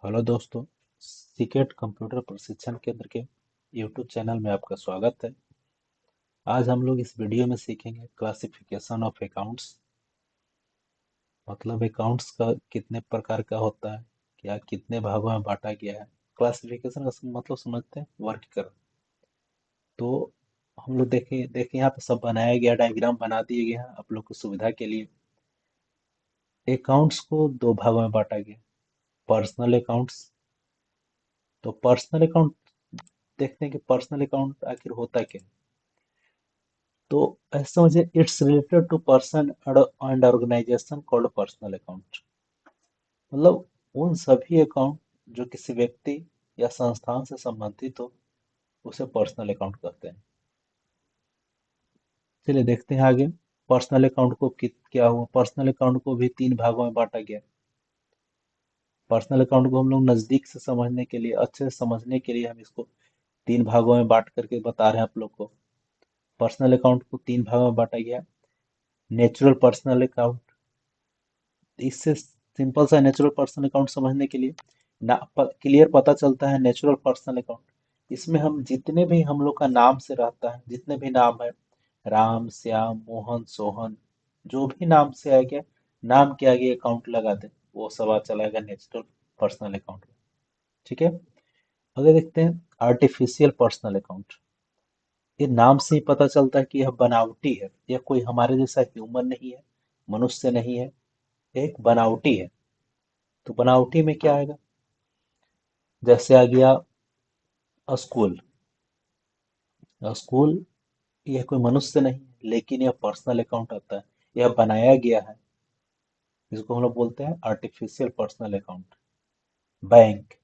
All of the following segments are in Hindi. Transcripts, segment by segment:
हेलो दोस्तों। सीकेट कंप्यूटर प्रशिक्षण केंद्र के यूट्यूब चैनल में आपका स्वागत है। आज हम लोग इस वीडियो में सीखेंगे क्लासिफिकेशन ऑफ अकाउंट्स। मतलब अकाउंट्स का कितने प्रकार का होता है, क्या कितने भागों में बांटा गया है। क्लासिफिकेशन का मतलब समझते हैं वर्गीकरण। तो हम लोग देखिए देखिए यहाँ पे सब बनाया गया, डायग्राम बना दिए गए हैं आप लोग की सुविधा के लिए। अकाउंट्स को दो भागों में बांटा गया। Personal accounts. तो पर्सनल अकाउंट देखते हैं कि पर्सनल अकाउंट आखिर होता क्या है। तो ऐसे समझिए, it's related to person and organisation called personal account. मतलब उन सभी अकाउंट जो किसी व्यक्ति या संस्थान से संबंधित हो, उसे पर्सनल अकाउंट कहते हैं। चलिए देखते हैं आगे। पर्सनल अकाउंट को क्या हुआ, पर्सनल अकाउंट को भी तीन भागों में बांटा गया। पर्सनल अकाउंट को हम लोग नजदीक से समझने के लिए, अच्छे से समझने के लिए हम इसको तीन भागों में बांट करके बता रहे हैं आप लोग को। पर्सनल अकाउंट को तीन भागों में बांटा गया। Natural personal account. इससे सिंपल सा नेचुरल पर्सनल अकाउंट समझने के लिए ना क्लियर पता चलता है। नेचुरल पर्सनल अकाउंट, इसमें हम जितने भी हम लोग का नाम से रहता है, जितने भी नाम है, राम श्याम मोहन सोहन, जो भी नाम से आ गया, नाम के आगे अकाउंट लगा दे, वो सब आ चलाएगा नेचुरल पर्सनल अकाउंट में। ठीक है। अगर देखते हैं आर्टिफिशियल पर्सनल अकाउंट। ये नाम से ही पता चलता है कि यह बनावटी है, यह कोई हमारे जैसा ह्यूमन नहीं है, मनुष्य नहीं है, एक बनावटी है। तो बनावटी में क्या आएगा, जैसे आ गया स्कूल। स्कूल, यह कोई मनुष्य नहीं है, लेकिन यह पर्सनल अकाउंट आता है, यह बनाया गया है। इसको हम लोग बोलते हैं artificial personal account. Bank,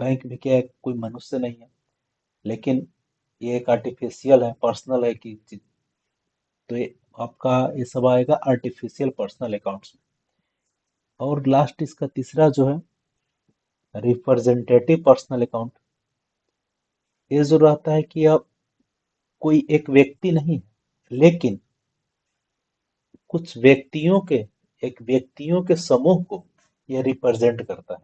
bank भी क्या है, कोई मनुष्य नहीं है, लेकिन ये एक आर्टिफिशियल है, पर्सनल है कि चीज। तो ये आपका ये सब आएगा आर्टिफिशियल पर्सनल अकाउंट्स में। और लास्ट इसका तीसरा जो है रिप्रेजेंटेटिव पर्सनल अकाउंट। ये जो रहता है कि अब कोई एक व्यक्ति नहीं है, लेकिन कुछ व्यक्तियों के, एक व्यक्तियों के समूह को यह रिप्रेजेंट करता है।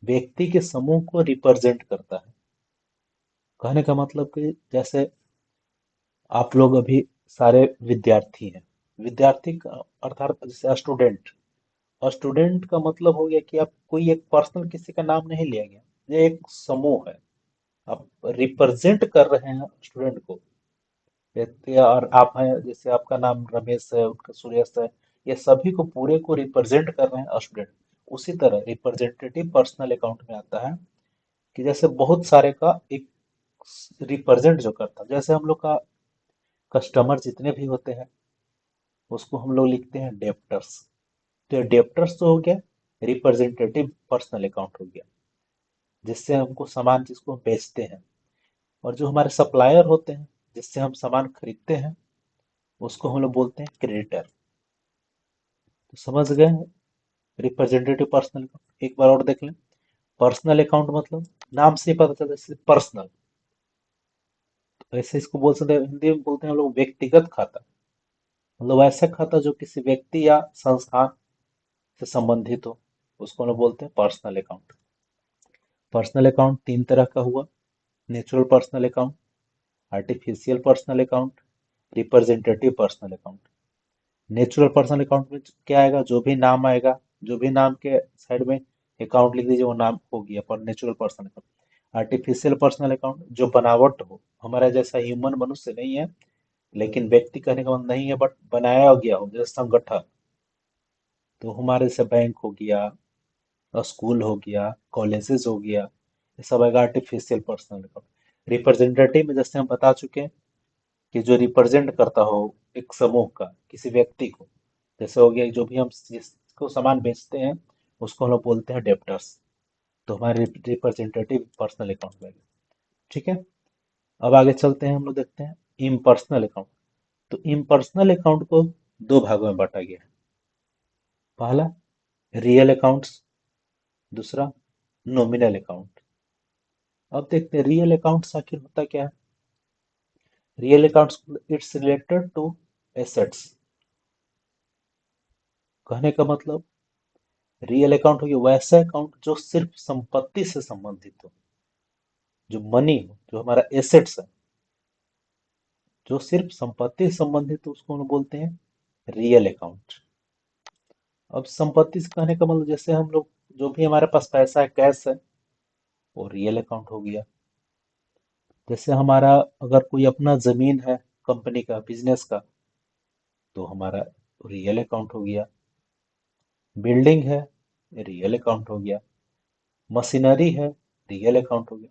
व्यक्ति के समूह को रिप्रेजेंट करता है। कहने का मतलब कि जैसे आप लोग अभी सारे विद्यार्थी हैं। विद्यार्थी अर्थात जैसे स्टूडेंट। और स्टूडेंट का मतलब हो गया कि आप कोई एक पर्सनल किसी का नाम नहीं लिया गया, ये एक समूह है। आप रिप्रेजेंट कर रहे हैं स्टूडेंट को। व्यक्ति और आप हैं, जैसे आपका नाम रमेश है, उनका सुरेश है, ये सभी को पूरे को रिप्रेजेंट कर रहे हैं स्टूडेंट। उसी तरह रिप्रेजेंटेटिव पर्सनल अकाउंट में आता है कि जैसे बहुत सारे का एक रिप्रेजेंट जो करता है, जैसे हम लोग का कस्टमर जितने भी होते हैं, उसको हम लोग लिखते हैं डेप्टर्स। तो ये डेप्टर्स तो हो गया रिप्रेजेंटेटिव पर्सनल अकाउंट हो गया, जिससे हमको सामान जिसको हम बेचते हैं। और जो हमारे सप्लायर होते हैं, जिससे हम सामान खरीदते हैं, उसको हम लोग बोलते हैं क्रेडिटर। तो समझ गए रिप्रेजेंटेटिव पर्सनल अकाउंट। एक बार और देख लें। पर्सनल अकाउंट मतलब नाम से ही पता चलता है, जैसे पर्सनल। तो ऐसे इसको बोल सकते हैं, हिंदी में बोलते हैं हम लोग व्यक्तिगत खाता। मतलब ऐसा खाता जो किसी व्यक्ति या संस्थान से संबंधित हो, उसको हम लोग बोलते हैं पर्सनल अकाउंट। पर्सनल अकाउंट तीन तरह का हुआ। Natural personal account, artificial personal account, representative personal account. Natural personal account में क्या आएगा, जो भी नाम आएगा, जो भी नाम के साइड में अकाउंट लिख दीजिए, वो नाम हो गया पर natural personal account. Artificial personal account जो बनावट हो, हमारा जैसा ह्यूमन मनुष्य नहीं है, लेकिन व्यक्ति कहने का मतलब नहीं है, बट बनाया गया हो, जैसे संगठन। तो हमारे जैसे बैंक हो गया, स्कूल हो गया, कॉलेजेस हो गया, ये सब आएगा आर्टिफिशियल पर्सनल अकाउंट। रिप्रेजेंटेटिव में जैसे हम बता चुके हैं कि जो रिप्रेजेंट करता हो एक समूह का, किसी व्यक्ति को। जैसे हो गया जो भी हम जिसको सामान बेचते हैं, उसको हम लोग बोलते हैं डेप्टर्स। तो हमारे रिप्रेजेंटेटिव पर्सनल अकाउंट में। ठीक है। अब आगे चलते हैं, हम लोग देखते हैं इम्पर्सनल अकाउंट। तो इम्पर्सनल अकाउंट को दो भागों में बांटा गया है। पहला रियल अकाउंट्स, दूसरा नॉमिनल अकाउंट। अब देखते हैं रियल अकाउंट्स आखिर होता क्या है। Real accounts, it's related to assets. कहने का मतलब रियल अकाउंट हो गया वैसा अकाउंट जो सिर्फ संपत्ति से संबंधित हो, जो मनी हो, जो हमारा एसेट्स है, जो सिर्फ संपत्ति से संबंधित हो उसको हम बोलते हैं रियल अकाउंट। अब संपत्ति से कहने का मतलब जैसे हम लोग जो भी हमारे पास पैसा है, कैश है, वो रियल अकाउंट हो गया। जैसे हमारा अगर कोई अपना जमीन है, कंपनी का, बिजनेस का, तो हमारा रियल अकाउंट हो गया। बिल्डिंग है, रियल अकाउंट हो गया। मशीनरी है, रियल अकाउंट हो गया।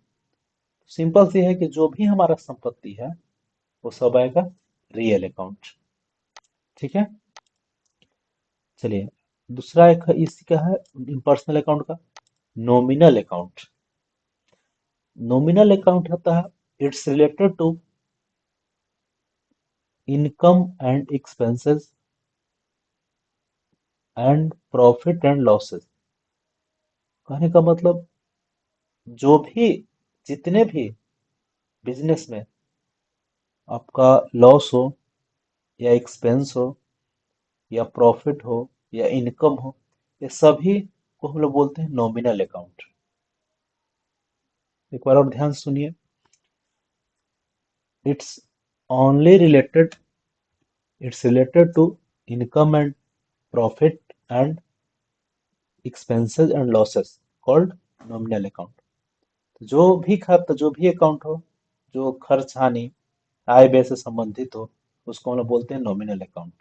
सिंपल सी है कि जो भी हमारा संपत्ति है वो सब आएगा रियल अकाउंट। ठीक है। चलिए, दूसरा एक इसी का है पर्सनल अकाउंट का, नॉमिनल अकाउंट। नॉमिनल अकाउंट होता है, it's related to income and expenses and profit and losses. कहने का मतलब जो भी, जितने भी बिजनेस में आपका लॉस हो या एक्सपेंस हो या प्रॉफिट हो या इनकम हो, ये सभी को हम लोग बोलते हैं नॉमिनल अकाउंट। एक बार और ध्यान सुनिए, it's only related, it's related to income and profit and expenses and losses, called nominal account. जो भी खाता, जो भी अकाउंट हो जो खर्च हानि, आय व्यय से संबंधित हो, उसको हम लोग बोलते हैं नॉमिनल अकाउंट।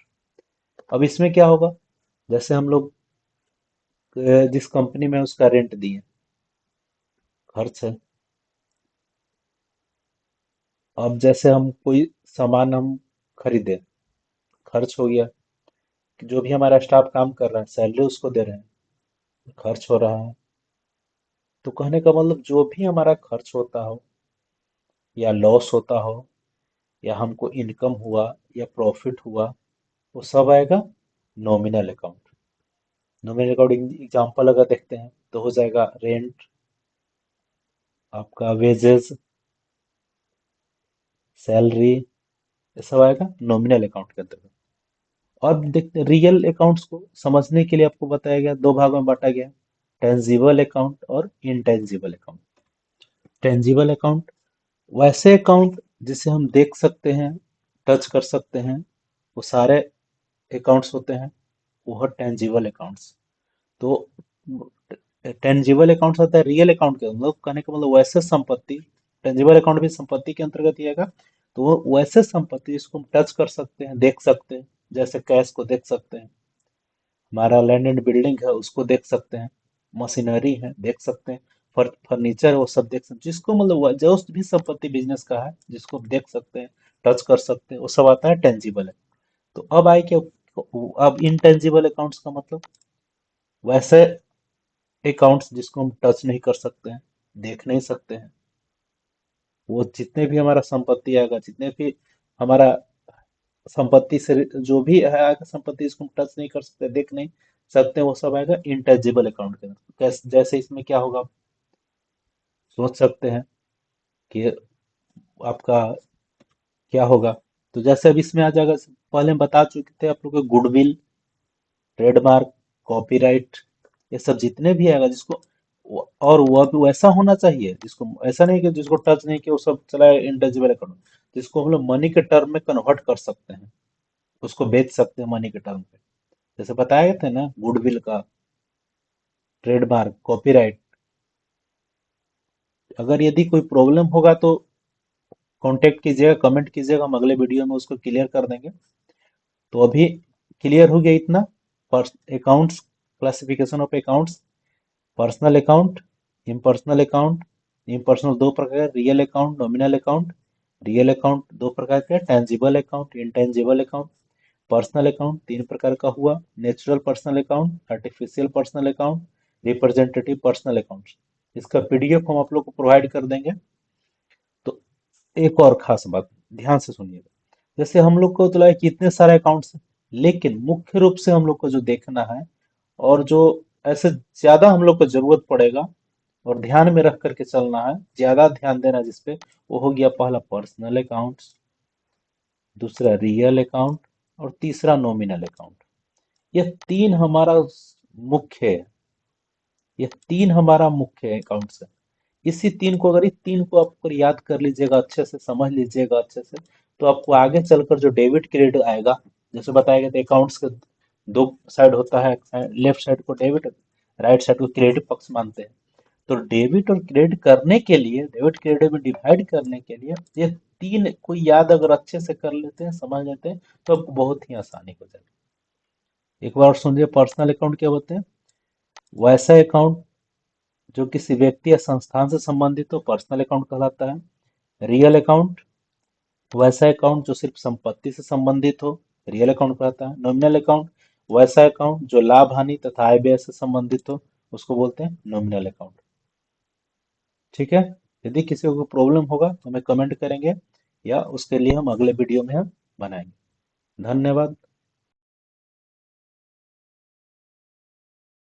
अब इसमें क्या होगा, जैसे हम लोग जिस कंपनी में उसका रेंट दिए, खर्च है। अब जैसे हम कोई सामान हम खरीदे, खर्च हो गया। जो भी हमारा स्टाफ काम कर रहा है, सैलरी उसको दे रहे हैं, खर्च हो रहा है। तो कहने का मतलब जो भी हमारा खर्च होता हो या लॉस होता हो या हमको इनकम हुआ या प्रॉफिट हुआ, वो सब आएगा nominal account. Nominal account example अगर देखते हैं तो हो जाएगा रेंट, आपका वेजेस, सैलरी, ये सब आएगा नॉमिनल अकाउंट के अंतर्गत। और देखते हैं रियल अकाउंट्स को समझने के लिए आपको बताया गया, दो भागों में बांटा गया, टेंजिबल अकाउंट और इनटेंजिबल अकाउंट। टेंजिबल अकाउंट वैसे अकाउंट जिसे हम देख सकते हैं, टच कर सकते हैं, वो सारे अकाउंट्स होते हैं, वो है टेंजिबल अकाउंट्स। तो टेंजिबल अकाउंट्स होता है रियल अकाउंट के, मतलब कहने का मतलब वैसे संपत्ति, टेंजिबल अकाउंट भी संपत्ति के अंतर्गत ही आएगा। तो वो वैसे संपत्ति जिसको हम टच कर सकते हैं, देख सकते हैं, जैसे कैश को देख सकते हैं, हमारा लैंड एंड बिल्डिंग है उसको देख सकते हैं, मशीनरी है देख सकते हैं, फर्नीचर वो सब देख सकते हैं, जिसको मतलब जो भी संपत्ति बिजनेस का है जिसको हम देख सकते हैं, टच कर सकते हैं, वो सब आता है टेंजिबल है। तो अब आए क्या, अब इनटेंजिबल अकाउंट्स का मतलब वैसे अकाउंट्स जिसको हम टच नहीं कर सकते हैं, देख नहीं सकते हैं। वो जितने भी हमारा संपत्ति आएगा, जितने भी हमारा संपत्ति से जो भी है आएगा संपत्ति, जिसको हम टच नहीं कर सकते, देख नहीं सकते, वो सब आएगा इंटेजिबल अकाउंट के अंदर। जैसे इसमें क्या होगा, आप सोच सकते हैं कि आपका क्या होगा। तो जैसे अब इसमें आ जाएगा, पहले हम बता चुके थे आप लोग को, गुडविल, ट्रेडमार्क, कॉपीराइट, ये सब जितने भी आएगा जिसको, और वह भी वैसा होना चाहिए जिसको, ऐसा नहीं कि जिसको टच नहीं किया वो सब चला इंटेजिबल अकाउंट, जिसको हम लोग मनी के टर्म में कन्वर्ट कर सकते हैं, उसको बेच सकते हैं मनी के टर्म पे। जैसे बताए थे ना, गुडविल का, ट्रेडमार्क, कॉपीराइट, अगर यदि कोई प्रॉब्लम होगा तो कांटेक्ट कीजिएगा, कमेंट कीजिएगा, हम अगले वीडियो में उसको क्लियर कर देंगे। तो अभी क्लियर हो गया इतना, accounts, classification of accounts, personal account, impersonal account. Impersonal दो प्रकार के, real account, nominal account. Real account दो प्रकार के, tangible account, intangible account. Personal account तीन प्रकार का हुआ, natural personal account, artificial personal account, representative personal account. इसका पीडीएफ हम आप लोग को प्रोवाइड कर देंगे। तो एक और खास बात ध्यान से सुनिएगा, जैसे हम लोग को तो लगा कि इतने सारे अकाउंट्स हैं, लेकिन मुख्य रूप से हम लोग को जो देखना है और जो ऐसे ज्यादा हम लोग को जरूरत पड़ेगा और ध्यान में रख करके चलना है, ज्यादा ध्यान देना जिसपे, वो हो गया पहला पर्सनल अकाउंट्स, दूसरा रियल अकाउंट और तीसरा नॉमिनल अकाउंट। ये तीन हमारा मुख्य है, ये तीन हमारा मुख्य अकाउंट्स है। इसी तीन को, अगर इस तीन को आप अगर याद कर लीजिएगा, अच्छे से समझ लीजिएगा अच्छे से, तो आपको आगे चलकर जो डेबिट क्रेडिट आएगा, जैसे बताया गया था अकाउंट्स के दो साइड होता है, लेफ्ट साइड को डेबिट, राइट साइड को क्रेडिट पक्ष मानते हैं। तो डेबिट और क्रेडिट करने के लिए, डेबिट क्रेडिट में डिवाइड करने के लिए ये तीन कोई याद अगर अच्छे से कर लेते हैं, समझ लेते हैं, तो आपको बहुत ही आसानी हो जाएगी। एक बार और सुनिए, पर्सनल अकाउंट क्या होते हैं? वैसा अकाउंट जो किसी व्यक्ति या संस्थान से संबंधित हो, पर्सनल अकाउंट कहलाता है। रियल अकाउंट, वैसा अकाउंट जो सिर्फ संपत्ति से संबंधित हो, रियल अकाउंट कहलाता है। नॉमिनल अकाउंट, वैसा अकाउंट जो लाभ हानि तथा आय व्यय से संबंधित हो, उसको बोलते हैं नॉमिनल अकाउंट। ठीक है। यदि किसी को प्रॉब्लम होगा तो हमें कमेंट करेंगे, या उसके लिए हम अगले वीडियो में हम बनाएंगे। धन्यवाद।